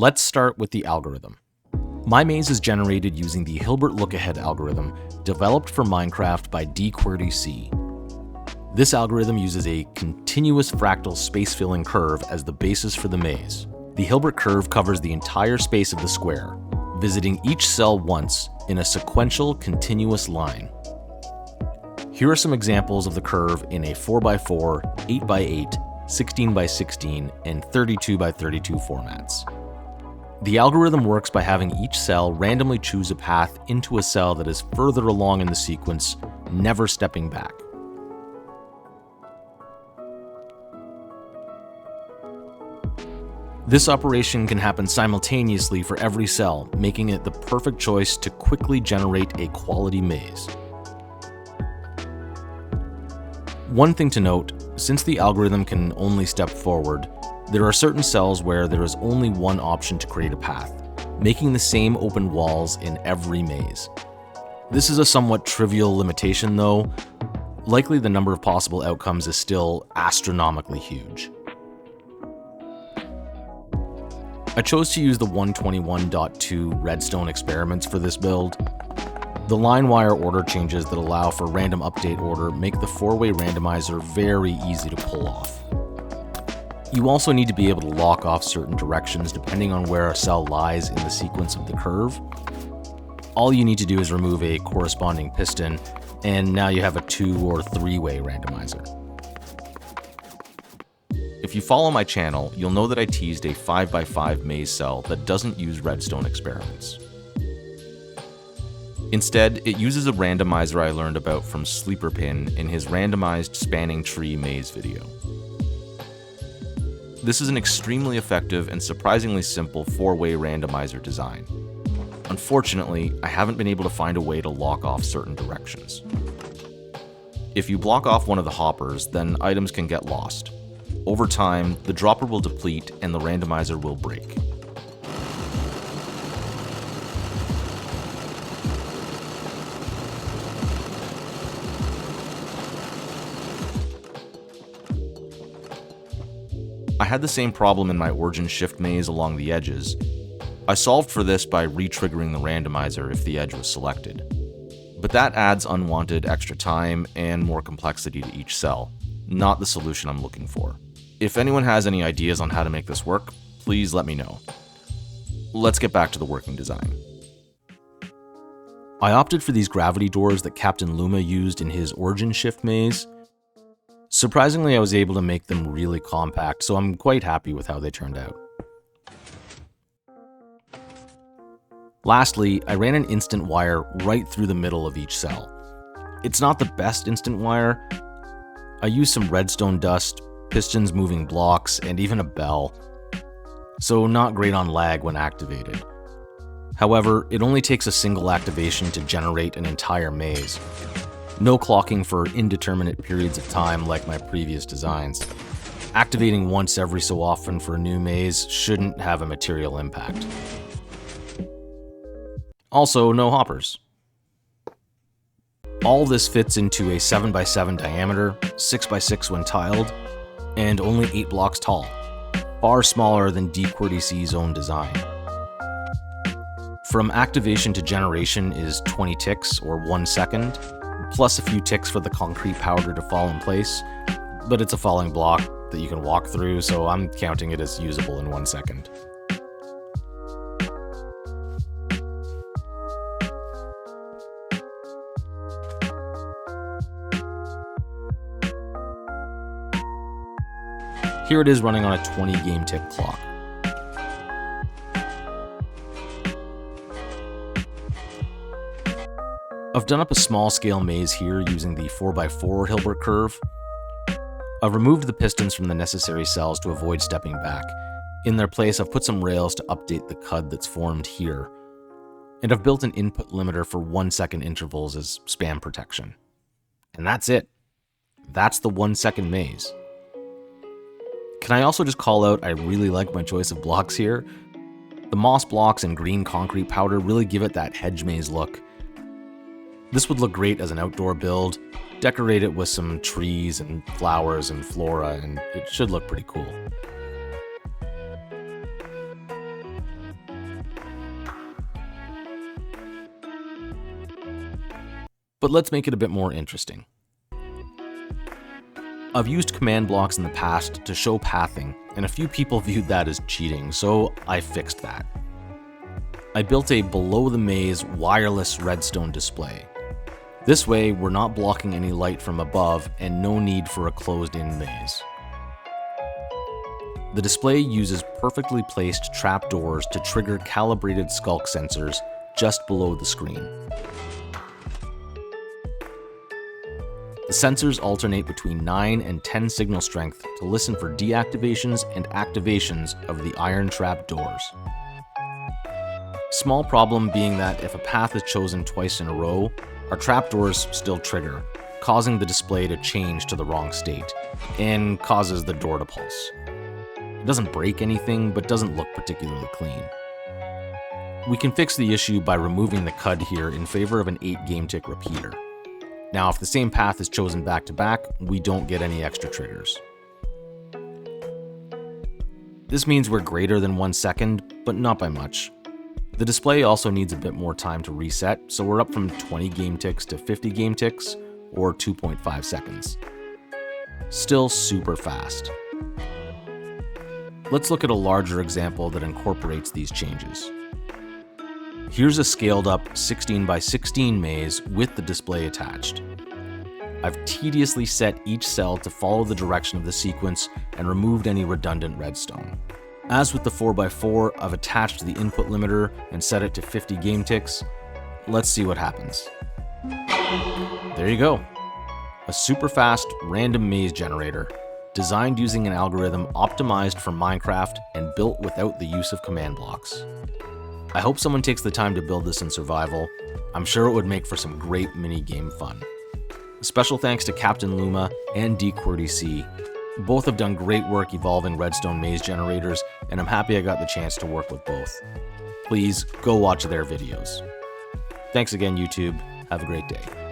Let's start with the algorithm. My maze is generated using the Hilbert Lookahead algorithm developed for Minecraft by dQueryC. This algorithm uses a continuous fractal space-filling curve as the basis for the maze. The Hilbert curve covers the entire space of the square, visiting each cell once in a sequential continuous line. Here are some examples of the curve in a 4x4, 8x8, 16x16, and 32x32 formats. The algorithm works by having each cell randomly choose a path into a cell that is further along in the sequence, never stepping back. This operation can happen simultaneously for every cell, making it the perfect choice to quickly generate a quality maze. One thing to note, since the algorithm can only step forward, there are certain cells where there is only one option to create a path, making the same open walls in every maze. This is a somewhat trivial limitation though. Likely the number of possible outcomes is still astronomically huge. I chose to use the 121.2 redstone experiments for this build. The line wire order changes that allow for random update order make the 4-way randomizer very easy to pull off. You also need to be able to lock off certain directions depending on where a cell lies in the sequence of the curve. All you need to do is remove a corresponding piston, and now you have a 2- or 3-way randomizer. If you follow my channel, you'll know that I teased a 5x5 maze cell that doesn't use redstone experiments. Instead, it uses a randomizer I learned about from Sleeperpin in his randomized spanning tree maze video. This is an extremely effective and surprisingly simple 4-way randomizer design. Unfortunately, I haven't been able to find a way to lock off certain directions. If you block off one of the hoppers, then items can get lost. Over time, the dropper will deplete and the randomizer will break. I had the same problem in my origin shift maze along the edges. I solved for this by re-triggering the randomizer if the edge was selected. But that adds unwanted extra time and more complexity to each cell, not the solution I'm looking for. If anyone has any ideas on how to make this work, please let me know. Let's get back to the working design. I opted for these gravity doors that Captain Luma used in his origin shift maze. Surprisingly, I was able to make them really compact, so I'm quite happy with how they turned out. Lastly, I ran an instant wire right through the middle of each cell. It's not the best instant wire. I used some redstone dust, pistons moving blocks, and even a bell, so not great on lag when activated. However, it only takes a single activation to generate an entire maze. No clocking for indeterminate periods of time like my previous designs. Activating once every so often for a new maze shouldn't have a material impact. Also, no hoppers. All this fits into a 7x7 diameter, 6x6 when tiled, and only 8 blocks tall, far smaller than dQueryC's own design. From activation to generation is 20 ticks or 1 second, plus a few ticks for the concrete powder to fall in place, but it's a falling block that you can walk through, so I'm counting it as usable in 1 second. Here it is running on a 20 game tick clock. I've done up a small scale maze here using the 4x4 Hilbert curve. I've removed the pistons from the necessary cells to avoid stepping back. In their place, I've put some rails to update the CUD that's formed here. And I've built an input limiter for 1 second intervals as spam protection. And that's it. That's the 1 second maze. Can I also just call out I really like my choice of blocks here? The moss blocks and green concrete powder really give it that hedge maze look. This would look great as an outdoor build. Decorate it with some trees and flowers and flora, and it should look pretty cool. But let's make it a bit more interesting. I've used command blocks in the past to show pathing, and a few people viewed that as cheating, so I fixed that. I built a below-the-maze wireless redstone display. This way, we're not blocking any light from above and no need for a closed-in maze. The display uses perfectly placed trapdoors to trigger calibrated skulk sensors just below the screen. The sensors alternate between 9 and 10 signal strength to listen for deactivations and activations of the iron trap doors. Small problem being that if a path is chosen twice in a row, our trapdoors still trigger, causing the display to change to the wrong state, and causes the door to pulse. It doesn't break anything, but doesn't look particularly clean. We can fix the issue by removing the CUD here in favor of an 8 game tick repeater. Now, if the same path is chosen back to back, we don't get any extra triggers. This means we're greater than 1 second, but not by much. The display also needs a bit more time to reset, so we're up from 20 game ticks to 50 game ticks, or 2.5 seconds. Still super fast. Let's look at a larger example that incorporates these changes. Here's a scaled up 16 by 16 maze with the display attached. I've tediously set each cell to follow the direction of the sequence and removed any redundant redstone. As with the 4x4, I've attached the input limiter and set it to 50 game ticks. Let's see what happens. There you go. A super fast random maze generator, designed using an algorithm optimized for Minecraft and built without the use of command blocks. I hope someone takes the time to build this in survival. I'm sure it would make for some great mini-game fun. Special thanks to Captain Luma and DQWERTYC. Both have done great work evolving redstone maze generators, and I'm happy I got the chance to work with both. Please go watch their videos. Thanks again, YouTube. Have a great day.